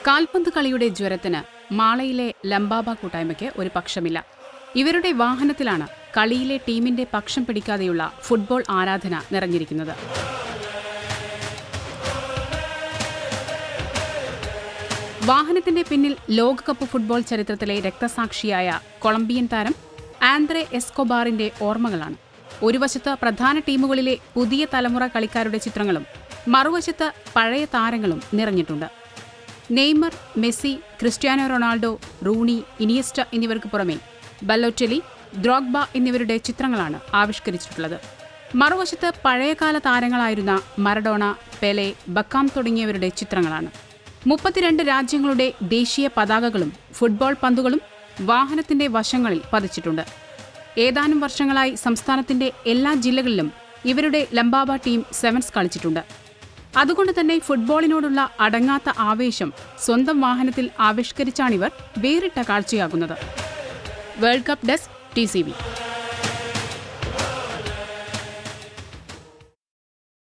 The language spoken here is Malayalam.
കാൽപന്ത് കളിയുടെ ജ്വരത്തിന് മാളയിലെ ലംബാബ കൂട്ടായ്മയ്ക്ക് ഒരു പക്ഷമില്ല. ഇവരുടെ വാഹനത്തിലാണ് കളിയിലെ ടീമിന്റെ പക്ഷം പിടിക്കാതെയുള്ള ഫുട്ബോൾ ആരാധന നിറഞ്ഞിരിക്കുന്നത്. വാഹനത്തിന്റെ പിന്നിൽ ലോകകപ്പ് ഫുട്ബോൾ ചരിത്രത്തിലെ രക്തസാക്ഷിയായ കൊളംബിയൻ താരം ആന്ദ്രേ എസ്കോബാറിന്റെ ഓർമ്മകളാണ്. ഒരു വശത്ത് പ്രധാന ടീമുകളിലെ പുതിയ തലമുറ കളിക്കാരുടെ ചിത്രങ്ങളും മറുവശത്ത് പഴയ താരങ്ങളും നിറഞ്ഞിട്ടുണ്ട്. Neymar, Messi, Cristiano Ronaldo, Rooney, Iniesta എന്നിവർക്ക് പുറമെ ബലോറ്റെലി, ദ്രോഗ്ബ എന്നിവരുടെ ചിത്രങ്ങളാണ് ആവിഷ്കരിച്ചിട്ടുള്ളത്. മറുവശത്ത് പഴയകാല താരങ്ങളായിരുന്ന മറഡോണ, പെലെ, ബക്കാം തുടങ്ങിയവരുടെ ചിത്രങ്ങളാണ്. 32 രാജ്യങ്ങളുടെ ദേശീയ പതാകകളും ഫുട്ബോൾ പന്തുകളും വാഹനത്തിന്റെ വശങ്ങളിൽ പതിച്ചിട്ടുണ്ട്. ഏതാനും വർഷങ്ങളായി സംസ്ഥാനത്തിന്റെ എല്ലാ ജില്ലകളിലും ഇവരുടെ ലംബാബ ടീം സെവൻസ് കളിച്ചിട്ടുണ്ട്. അതുകൊണ്ട് തന്നെ ഫുട്ബോളിനോടുള്ള അടങ്ങാത്ത ആവേശം സ്വന്തം വാഹനത്തിൽ ആവിഷ്കരിച്ചാണിവർ വേറിട്ട കാഴ്ചയാകുന്നത്. World cup desk TCV.